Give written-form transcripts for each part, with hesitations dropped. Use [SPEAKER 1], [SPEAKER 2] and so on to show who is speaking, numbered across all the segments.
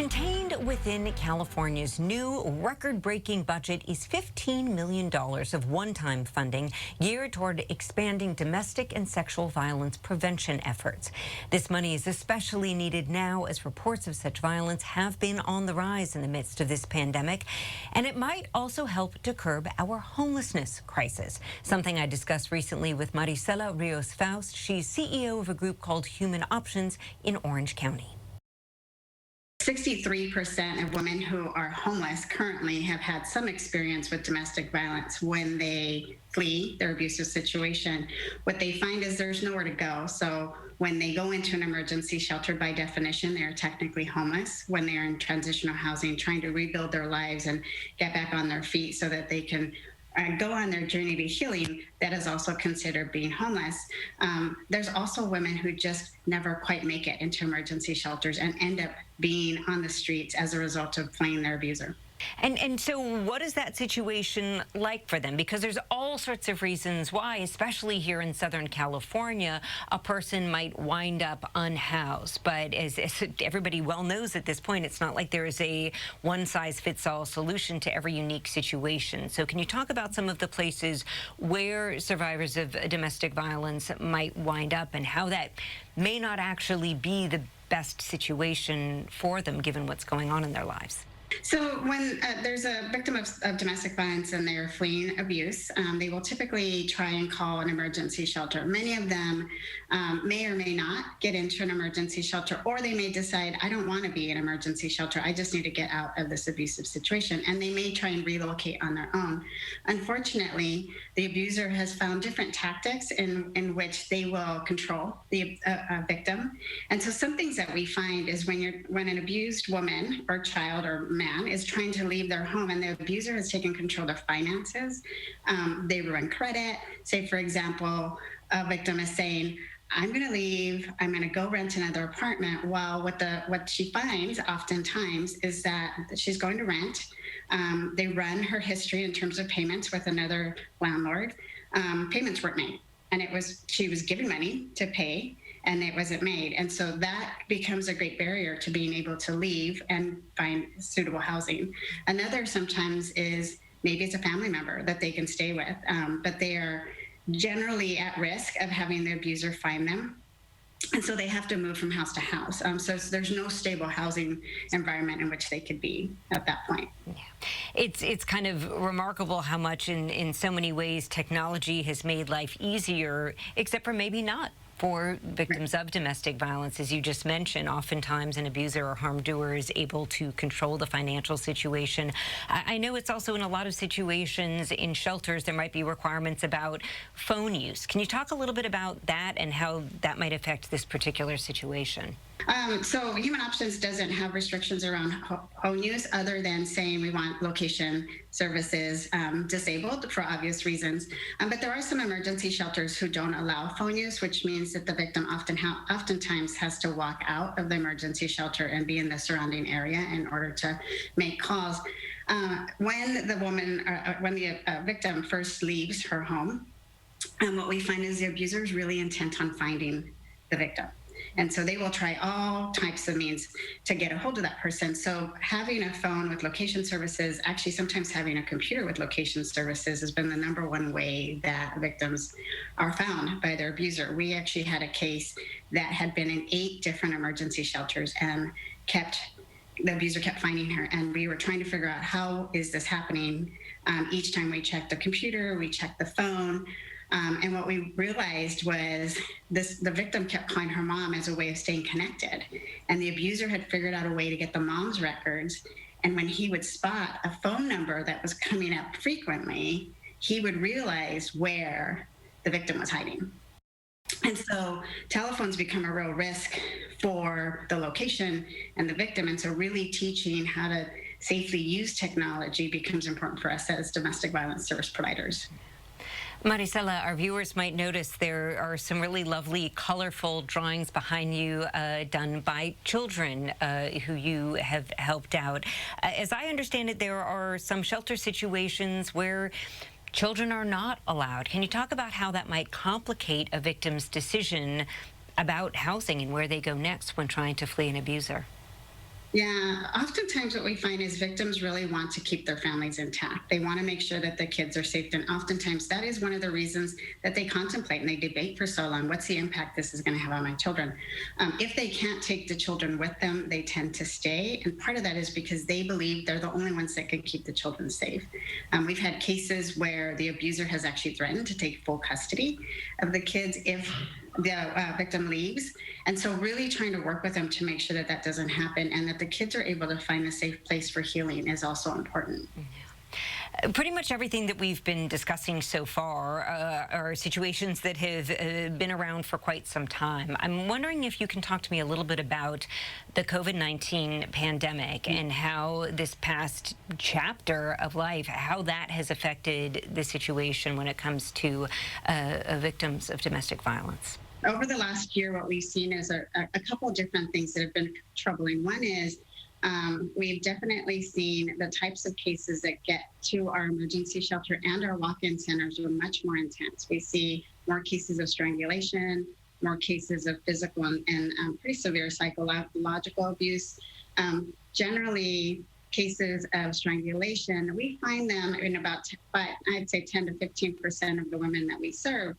[SPEAKER 1] Contained within California's new record-breaking budget is $15 million of one-time funding geared toward expanding domestic and sexual violence prevention efforts. This money is especially needed now as reports of such violence have been on the rise in the midst of this pandemic, and it might also help to curb our homelessness crisis, something I discussed recently with Maricela Rios-Faust. She's CEO of a group called Human Options in Orange County.
[SPEAKER 2] 63% of women who are homeless currently have had some experience with domestic violence when they flee their abusive situation. What they find is there's nowhere to go. So when they go into an emergency shelter, by definition, they are technically homeless. When they are in transitional housing, trying to rebuild their lives and get back on their feet so that they can go on their journey to healing, that is also considered being homeless. There's also women who just never quite make it into emergency shelters and end up being on the streets as a result of fleeing their abuser.
[SPEAKER 1] And so what is that situation like for them? Because there's all sorts of reasons why, especially here in Southern California, a person might wind up unhoused. But as everybody well knows at this point, it's not like there is a one-size-fits-all solution to every unique situation. So can you talk about some of the places where survivors of domestic violence might wind up and how that may not actually be the best situation for them, given what's going on in their lives?
[SPEAKER 2] So when there's a victim of domestic violence and they're fleeing abuse, they will typically try and call an emergency shelter. Many of them may or may not get into an emergency shelter, or they may decide, I don't want to be in an emergency shelter. I just need to get out of this abusive situation. And they may try and relocate on their own. Unfortunately, the abuser has found different tactics in which they will control the victim. And so some things that we find is when an abused woman or child or man is trying to leave their home and the abuser has taken control of their finances, they ruin credit. Say, for example, a victim is saying, I'm going to leave, I'm going to go rent another apartment. Well, what she finds oftentimes is that she's going to rent. They run her history in terms of payments with another landlord. Payments weren't made. And she was given money to pay, and it wasn't made. And so that becomes a great barrier to being able to leave and find suitable housing. Another sometimes is maybe it's a family member that they can stay with, but they are generally at risk of having the abuser find them. And so they have to move from house to house. So there's no stable housing environment in which they could be at that point.
[SPEAKER 1] Yeah. It's kind of remarkable how much in so many ways technology has made life easier, except for maybe not for victims of domestic violence. As you just mentioned, oftentimes an abuser or harm doer is able to control the financial situation. I know it's also in a lot of situations in shelters there might be requirements about phone use. Can you talk a little bit about that and how that might affect this particular situation?
[SPEAKER 2] So Human Options doesn't have restrictions around phone use other than saying we want location services disabled for obvious reasons. But there are some emergency shelters who don't allow phone use, which means that the victim oftentimes has to walk out of the emergency shelter and be in the surrounding area in order to make calls. When the victim first leaves her home, what we find is the abuser is really intent on finding the victim. And so they will try all types of means to get a hold of that person. So having a phone with location services, actually sometimes having a computer with location services has been the #1 way that victims are found by their abuser. We actually had a case that had been in 8 different emergency shelters and the abuser kept finding her. And we were trying to figure out, how is this happening? Each time we checked the computer, we checked the phone. And what we realized was the victim kept calling her mom as a way of staying connected. And the abuser had figured out a way to get the mom's records. And when he would spot a phone number that was coming up frequently, he would realize where the victim was hiding. And so telephones become a real risk for the location and the victim. And so really teaching how to safely use technology becomes important for us as domestic violence service providers.
[SPEAKER 1] Maricela, our viewers might notice there are some really lovely, colorful drawings behind you done by children who you have helped out. As I understand it, there are some shelter situations where children are not allowed. Can you talk about how that might complicate a victim's decision about housing and where they go next when trying to flee an abuser?
[SPEAKER 2] Yeah, oftentimes what we find is victims really want to keep their families intact. They want to make sure that the kids are safe. And oftentimes that is one of the reasons that they contemplate and they debate for so long. What's the impact this is going to have on my children? If they can't take the children with them, they tend to stay. And part of that is because they believe they're the only ones that can keep the children safe. We've had cases where the abuser has actually threatened to take full custody of the kids if the victim leaves. And so really trying to work with them to make sure that that doesn't happen and that the kids are able to find a safe place for healing is also important.
[SPEAKER 1] Pretty much everything that we've been discussing so far are situations that have been around for quite some time. I'm wondering if you can talk to me a little bit about the COVID-19 pandemic and how this past chapter of life, how that has affected the situation when it comes to victims of domestic violence.
[SPEAKER 2] Over the last year, what we've seen is a couple of different things that have been troubling. One is we've definitely seen the types of cases that get to our emergency shelter and our walk-in centers are much more intense. We see more cases of strangulation, more cases of physical and pretty severe psychological abuse. Generally, cases of strangulation, we find them in about, I'd say 10 to 15% of the women that we serve.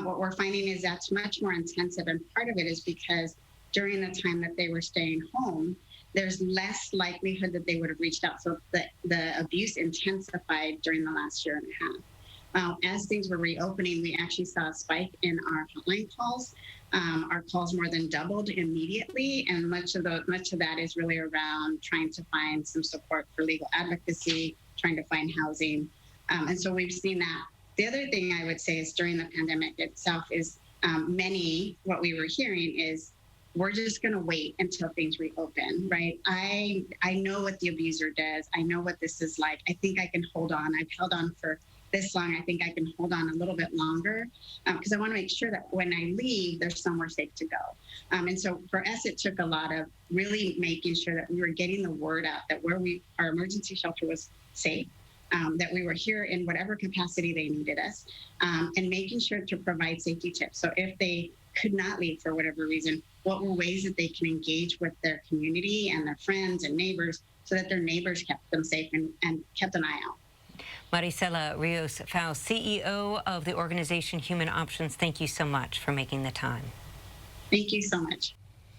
[SPEAKER 2] What we're finding is that's much more intensive, and part of it is because during the time that they were staying home, there's less likelihood that they would have reached out. So the abuse intensified during the last year and a half. As things were reopening, we actually saw a spike in our hotline calls. Our calls more than doubled immediately, and much of that is really around trying to find some support for legal advocacy, trying to find housing, and so we've seen that. The other thing I would say is during the pandemic itself is what we were hearing is we're just going to wait until things reopen, right? I know what the abuser does. I know what this is like. I think I can hold on. I've held on for this long. I think I can hold on a little bit longer because I want to make sure that when I leave, there's somewhere safe to go. And so for us, it took a lot of really making sure that we were getting the word out that our emergency shelter was safe. That we were here in whatever capacity they needed us, and making sure to provide safety tips. So if they could not leave for whatever reason, what were ways that they can engage with their community and their friends and neighbors so that their neighbors kept them safe and kept an eye out.
[SPEAKER 1] Maricela Rios-Faust, CEO of the organization Human Options, thank you so much for making the time.
[SPEAKER 2] Thank you so much.